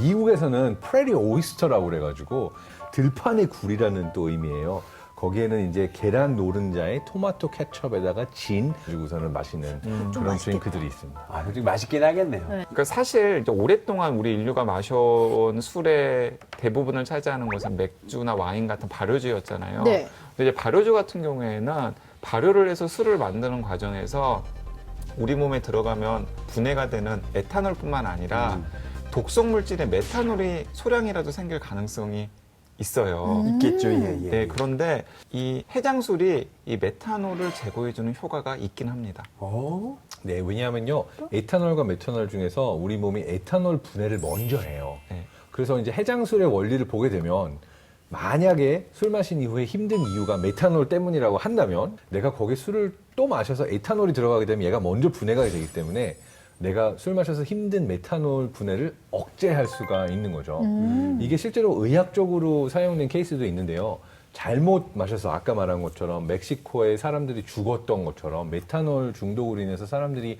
미국에서는 프레리 오이스터라고 그래가지고 들판의 굴이라는 또 의미예요. 거기에는 이제 계란 노른자에 토마토 케첩에다가 진 그리고서는 마시는 그런 드링크들이 있습니다. 아, 솔직히 맛있긴 하겠네요. 그러니까 사실 이제 오랫동안 우리 인류가 마셔온 술의 대부분을 차지하는 것은 맥주나 와인 같은 발효주였잖아요. 네. 근데 이제 발효주 같은 경우에는 발효를 해서 술을 만드는 과정에서 우리 몸에 들어가면 분해가 되는 에탄올뿐만 아니라 독성 물질의 메탄올이 소량이라도 생길 가능성이 있어요. 있겠죠, 예, 예. 네, 그런데 이 해장술이 이 메탄올을 제거해주는 효과가 있긴 합니다. 네, 왜냐하면요, 에탄올과 메탄올 중에서 우리 몸이 에탄올 분해를 먼저 해요. 네. 그래서 이제 해장술의 원리를 보게 되면 만약에 술 마신 이후에 힘든 이유가 메탄올 때문이라고 한다면 내가 거기에 술을 또 마셔서 에탄올이 들어가게 되면 얘가 먼저 분해가 되기 때문에 내가 술 마셔서 힘든 메탄올 분해를 억제할 수가 있는 거죠. 이게 실제로 의학적으로 사용된 케이스도 있는데요. 잘못 마셔서 아까 말한 것처럼 멕시코에 사람들이 죽었던 것처럼 메탄올 중독으로 인해서 사람들이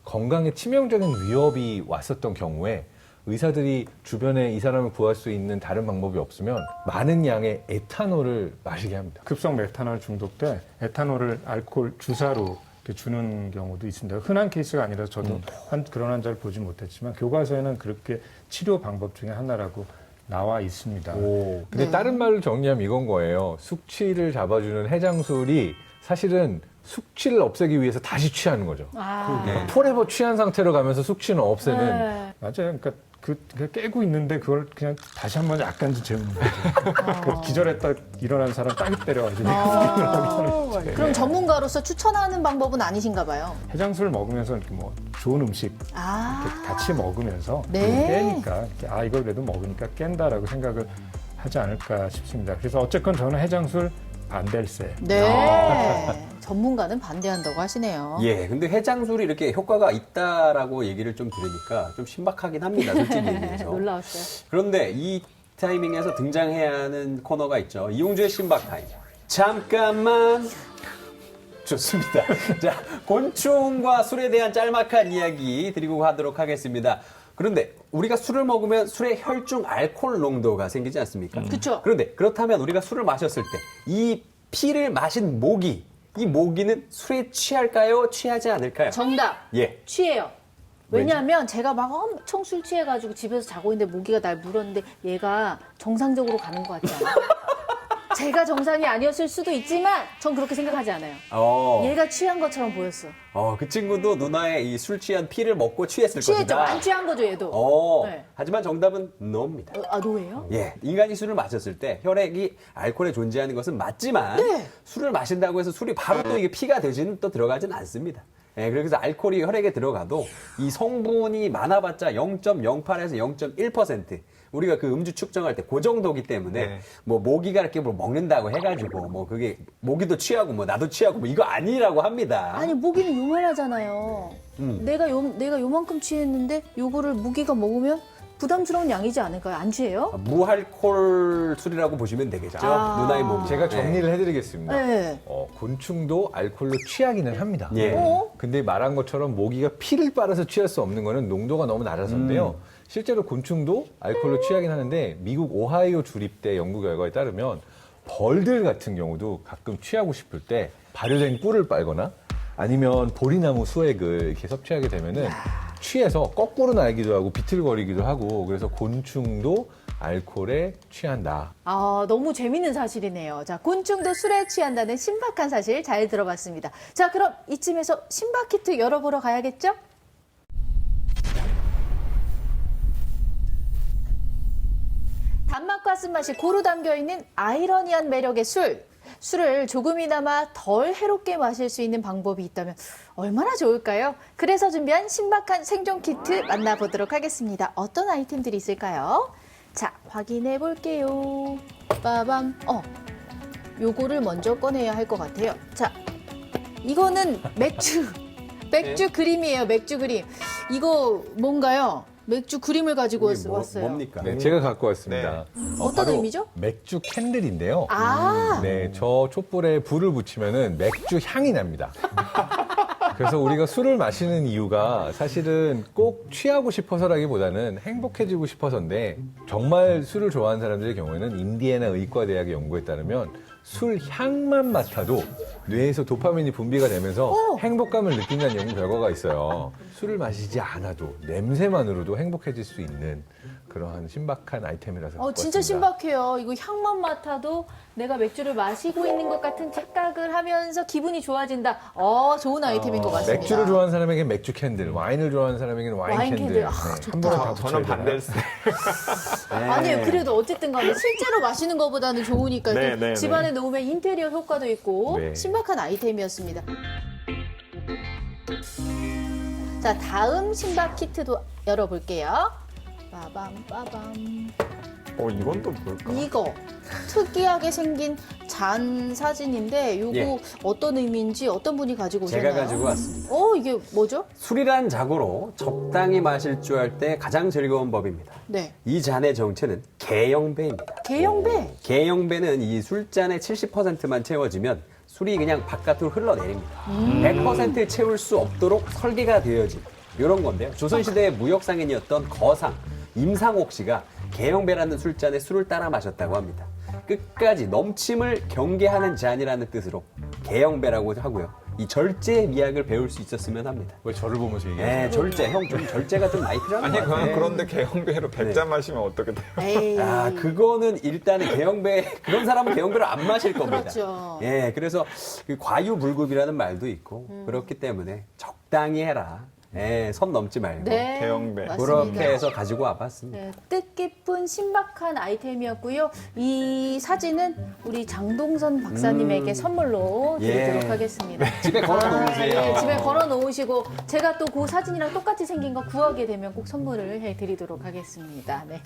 건강에 치명적인 위협이 왔었던 경우에 의사들이 주변에 이 사람을 구할 수 있는 다른 방법이 없으면 많은 양의 에탄올을 마시게 합니다. 급성 메탄올 중독 때 에탄올을 알코올 주사로 이렇게 주는 경우도 있습니다. 흔한 케이스가 아니라 저도 그런 환자를 보지 못했지만 교과서에는 그렇게 치료 방법 중에 하나라고 나와 있습니다. 근데 네. 다른 말로 정리하면 이건 거예요. 숙취를 잡아주는 해장술이 사실은 숙취를 없애기 위해서 다시 취하는 거죠. 아. 포레버 취한 상태로 가면서 숙취는 없애는. 네. 맞아요. 그러니까 그 깨고 있는데 그걸 그냥 다시 한번 약간 좀 재우는 거죠. 그 기절했다 일어난 사람 딱이 때려가지고 그럼 전문가로서 추천하는 방법은 아니신가 봐요. 해장술 먹으면서 이렇게 뭐 좋은 음식 이렇게 아. 같이 먹으면서 네. 깨니까 이렇게 이걸 그래도 먹으니까 깬다라고 생각을 하지 않을까 싶습니다. 그래서 어쨌건 저는 해장술 반댈세. 네. 전문가는 반대한다고 하시네요. 예, 근데 해장술이 이렇게 효과가 있다라고 얘기를 좀 들으니까 좀 신박하긴 합니다, 솔직히 얘기해서. 놀라웠어요. 그런데 이 타이밍에서 등장해야 하는 코너가 있죠. 이용주의 신박 타임. 잠깐만. 좋습니다. 자, 곤충과 술에 대한 짤막한 이야기 드리고 가도록 하겠습니다. 그런데 우리가 술을 먹으면 술의 혈중 알코올 농도가 생기지 않습니까? 그쵸. 그런데 그렇다면 우리가 술을 마셨을 때 이 피를 마신 모기, 이 모기는 술에 취할까요? 취하지 않을까요? 정답. 예. 취해요. 왜냐하면 제가 막 엄청 술 취해가지고 집에서 자고 있는데 모기가 날 물었는데 얘가 정상적으로 가는 것 같지 않아요? 제가 정상이 아니었을 수도 있지만 전 그렇게 생각하지 않아요. 얘가 취한 것처럼 보였어. 그 친구도 누나의 이 술 취한 피를 먹고 취했을 취했죠. 것이다. 안 취한 거죠 얘도. 네. 하지만 정답은 no입니다. 노예요? 예, 인간이 술을 마셨을 때 혈액이 알코올에 존재하는 것은 맞지만 네. 술을 마신다고 해서 술이 바로 또 이게 피가 되지는 또 들어가진 않습니다. 예, 그래서 알코올이 혈액에 들어가도 이 성분이 많아봤자 0.08에서 0.1%. 우리가 그 음주 측정할 때 그 정도기 때문에 네. 뭐 모기가 이렇게 뭐 먹는다고 해가지고 뭐 그게 모기도 취하고 뭐 나도 취하고 뭐 이거 아니라고 합니다. 아니 모기는 요만하잖아요. 내가 요만큼 취했는데 요거를 모기가 먹으면 부담스러운 양이지 않을까요? 안 취해요? 무알콜 술이라고 보시면 되겠죠. 누나의 몸. 제가 정리를 해드리겠습니다. 네. 곤충도 알코올로 취하기는 합니다. 예. 근데 말한 것처럼 모기가 피를 빨아서 취할 수 없는 거는 농도가 너무 낮아서인데요. 실제로 곤충도 알코올로 취하긴 하는데 미국 오하이오 주립대 연구 결과에 따르면 벌들 같은 경우도 가끔 취하고 싶을 때 발효된 꿀을 빨거나 아니면 보리나무 수액을 이렇게 섭취하게 되면은 취해서 거꾸로 날기도 하고 비틀거리기도 하고 그래서 곤충도 알코올에 취한다. 너무 재밌는 사실이네요. 자, 곤충도 술에 취한다는 신박한 사실 잘 들어봤습니다. 자, 그럼 이쯤에서 신박 키트 열어보러 가야겠죠? 단맛과 쓴맛이 고루 담겨있는 아이러니한 매력의 술. 술을 조금이나마 덜 해롭게 마실 수 있는 방법이 있다면 얼마나 좋을까요? 그래서 준비한 신박한 생존 키트 만나보도록 하겠습니다. 어떤 아이템들이 있을까요? 자, 확인해 볼게요. 빠밤. 요거를 먼저 꺼내야 할 것 같아요. 자, 이거는 맥주 그림이에요. 맥주 그림. 이거 뭔가요? 맥주 그림을 가지고 이게 왔어요. 뭡니까? 네, 제가 갖고 왔습니다. 어떤 바로 의미죠? 맥주 캔들인데요. 네. 저 촛불에 불을 붙이면은 맥주 향이 납니다. 그래서 우리가 술을 마시는 이유가 사실은 꼭 취하고 싶어서라기보다는 행복해지고 싶어서인데 정말 술을 좋아하는 사람들의 경우에는 인디애나 의과대학의 연구에 따르면 술 향만 맡아도 뇌에서 도파민이 분비가 되면서 행복감을 느낀다는 연구 결과가 있어요. 술을 마시지 않아도 냄새만으로도 행복해질 수 있는 그러한 신박한 아이템이라서 갖고 진짜 왔습니다. 신박해요. 이거 향만 맡아도 내가 맥주를 마시고 있는 것 같은 착각을 하면서 기분이 좋아진다. 좋은 아이템인 것 같습니다. 맥주를 좋아하는 사람에게는 맥주 캔들, 와인을 좋아하는 사람에게는 와인, 와인 캔들. 캔들. 좋다. 한 번에 다 붙여야 저는 되나요? 반댈세. 아니에요. 그래도 어쨌든 간에 실제로 마시는 것보다는 좋으니까 네, 네, 집안에 놓으면 인테리어 효과도 있고 네. 신박한 아이템이었습니다. 자, 다음 신박 키트도 열어볼게요. 빠밤 빠밤. 이건 또 뭘까? 이거 특이하게 생긴 잔 사진인데 요거 예. 어떤 의미인지 어떤 분이 가지고 오셨나요? 제가 가지고 왔습니다. 이게 뭐죠? 술이란 자고로 적당히 마실 줄 알 때 가장 즐거운 법입니다. 네. 이 잔의 정체는 개영배입니다. 개영배. 개영배는 이 술잔의 70%만 채워지면 술이 그냥 바깥으로 흘러내립니다. 100% 채울 수 없도록 설계가 되어진 이런 건데요. 조선시대의 무역상인이었던 거상 임상옥 씨가 개영배라는 술잔에 술을 따라 마셨다고 합니다. 끝까지 넘침을 경계하는 잔이라는 뜻으로 개영배라고 하고요. 이 절제 미학을 배울 수 있었으면 합니다. 왜 저를 보면서 얘기해요? 네, 절제. 형 좀 절제가 좀 많이 필요한 아니 것 같아요. 그런데 개헌배로 100잔 마시면 어떻게 돼요? 에이. 아, 그거는 일단은 개영배, 그런 사람은 개영배를 안 마실 겁니다. 그렇죠. 예, 그래서 그 과유불급이라는 말도 있고, 그렇기 때문에 적당히 해라. 예, 선 넘지 말고. 네. 개영배. 맞습니다. 그렇게 해서 가지고 와봤습니다. 네, 뜻깊은 신박한 아이템이었고요. 이 사진은 우리 장동선 박사님에게 선물로 드리도록 예. 하겠습니다. 집에 걸어 놓으세요. 네, 집에 걸어 놓으시고 제가 또 그 사진이랑 똑같이 생긴 거 구하게 되면 꼭 선물을 해드리도록 하겠습니다. 네.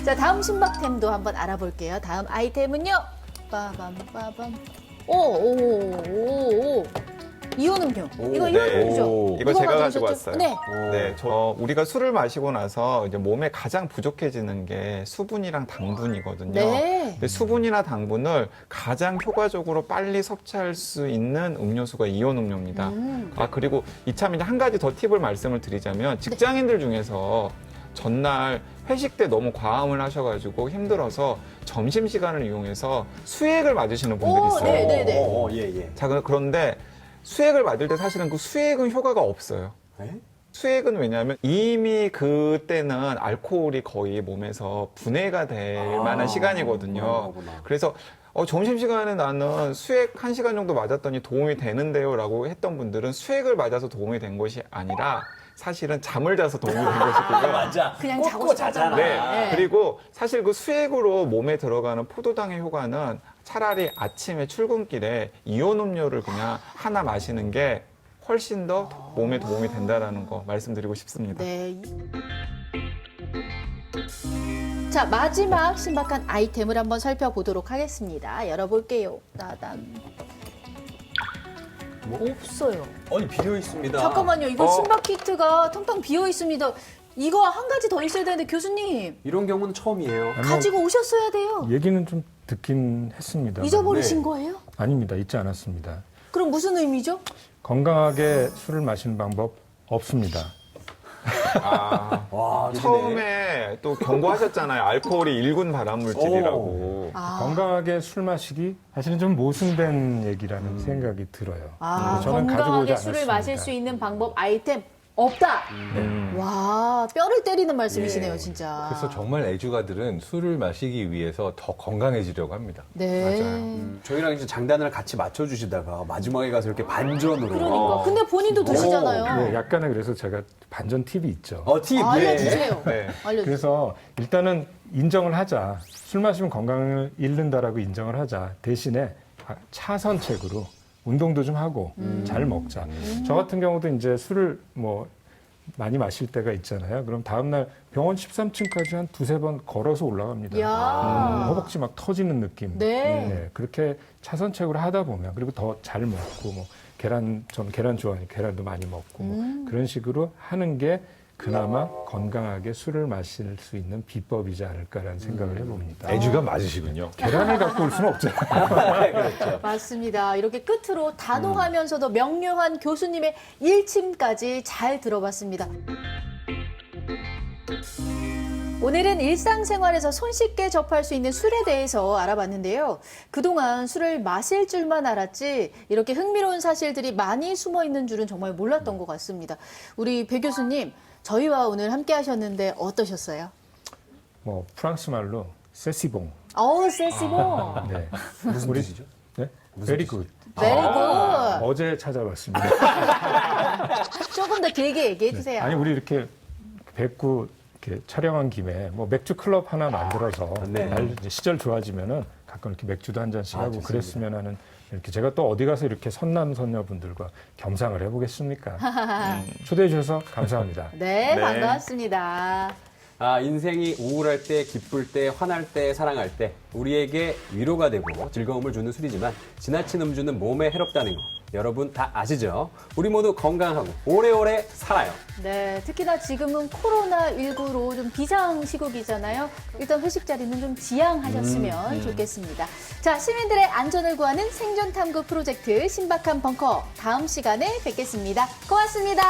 자, 다음 신박템도 한번 알아볼게요. 다음 아이템은요. 빠밤. 오. 이온 음료. 이거 이온 네. 음료죠? 이거 제가 가져오셨죠? 가지고 왔어요. 네. 네, 우리가 술을 마시고 나서 이제 몸에 가장 부족해지는 게 수분이랑 당분이거든요. 네. 근데 수분이나 당분을 가장 효과적으로 빨리 섭취할 수 있는 음료수가 이온 음료입니다. 그리고 이참에 한 가지 더 팁을 말씀을 드리자면 직장인들 중에서 전날 회식 때 너무 과음을 하셔가지고 힘들어서 점심시간을 이용해서 수액을 맞으시는 분들이 있어요. 네네네. 예. 자, 그런데 수액을 맞을 때 사실은 그 수액은 효과가 없어요. 예? 수액은 왜냐하면 이미 그때는 알코올이 거의 몸에서 분해가 될 만한 시간이거든요. 그렇구나. 그래서 점심시간에 나는 수액 1시간 정도 맞았더니 도움이 되는데요 라고 했던 분들은 수액을 맞아서 도움이 된 것이 아니라 사실은 잠을 자서 도움이 된 것이고요. 맞아. 그냥 자고 꽂고 싶었잖아. 네. 네. 그리고 사실 그 수액으로 몸에 들어가는 포도당의 효과는 차라리 아침에 출근길에 이온 음료를 그냥 하나 마시는 게 훨씬 더 몸에 도움이 된다라는 거 말씀드리고 싶습니다. 네. 자, 마지막 신박한 아이템을 한번 살펴보도록 하겠습니다. 열어볼게요. 따단. 없어요. 아니, 비어 있습니다. 잠깐만요. 이거 신박 키트가 텅텅 비어 있습니다. 이거 한 가지 더 있어야 되는데 교수님 이런 경우는 처음이에요. 가지고 오셨어야 돼요. 얘기는 좀 듣긴 했습니다. 잊어버리신 네. 거예요? 아닙니다. 잊지 않았습니다. 그럼 무슨 의미죠? 건강하게 술을 마시는 방법 없습니다. 와, 처음에 또 경고하셨잖아요. 알코올이 일군 발암물질이라고. 건강하게 술 마시기 사실은 좀 모순된 얘기라는 생각이 들어요. 저는 가지고 건강하게 오지 술을 않았습니다. 마실 수 있는 방법 아이템 없다. 와, 뼈를 때리는 말씀이시네요, 예. 진짜. 그래서 정말 애주가들은 술을 마시기 위해서 더 건강해지려고 합니다. 네. 저희랑 이제 장단을 같이 맞춰주시다가 마지막에 가서 이렇게 반전으로. 그러니까. 근데 본인도 드시잖아요. 네, 약간의 그래서 제가 반전 팁이 있죠. 팁. 네. 알려주세요. 네. 알려주세요. 그래서 일단은 인정을 하자. 술 마시면 건강을 잃는다라고 인정을 하자. 대신에 차선책으로 운동도 좀 하고 잘 먹자. 저 같은 경우도 이제 술을 뭐 많이 마실 때가 있잖아요. 그럼 다음날 병원 13층까지 한 두세 번 걸어서 올라갑니다. 야. 허벅지 막 터지는 느낌. 네. 그렇게 차선책으로 하다 보면 그리고 더 잘 먹고 뭐 저는 계란 좋아하니까 계란도 많이 먹고 뭐 그런 식으로 하는 게 그나마 건강하게 술을 마실 수 있는 비법이지 않을까라는 생각을 해봅니다. 애주가 맞으시군요. 계란을 갖고 올 수는 없잖아요. 맞습니다. 이렇게 끝으로 단호하면서도 명료한 교수님의 일침까지 잘 들어봤습니다. 오늘은 일상생활에서 손쉽게 접할 수 있는 술에 대해서 알아봤는데요. 그동안 술을 마실 줄만 알았지 이렇게 흥미로운 사실들이 많이 숨어 있는 줄은 정말 몰랐던 것 같습니다. 우리 배 교수님, 저희와 오늘 함께 하셨는데 어떠셨어요? 뭐 프랑스 말로 세시봉. 세시봉. 네. 무슨 뜻이죠? 네? Very good. Very good. 어제 찾아봤습니다. 조금 더 길게 얘기해 주세요. 아니 우리 이렇게 뵙고 이렇게 촬영한 김에 뭐 맥주 클럽 하나 만들어서 네. 이제 시절 좋아지면은 가끔 이렇게 맥주도 한 잔씩 하고 좋습니다. 그랬으면 하는 이렇게 제가 또 어디 가서 이렇게 선남 선녀분들과 겸상을 해보겠습니까? 초대해 주셔서 감사합니다. 네, 네. 반갑습니다. 인생이 우울할 때, 기쁠 때, 화날 때, 사랑할 때 우리에게 위로가 되고 즐거움을 주는 술이지만 지나친 음주는 몸에 해롭다는 거 여러분 다 아시죠? 우리 모두 건강하고 오래오래 살아요. 네, 특히나 지금은 코로나19로 좀 비상 시국이잖아요. 일단 회식 자리는 좀 지양하셨으면 좋겠습니다. 자, 시민들의 안전을 구하는 생존 탐구 프로젝트 신박한 벙커 다음 시간에 뵙겠습니다. 고맙습니다.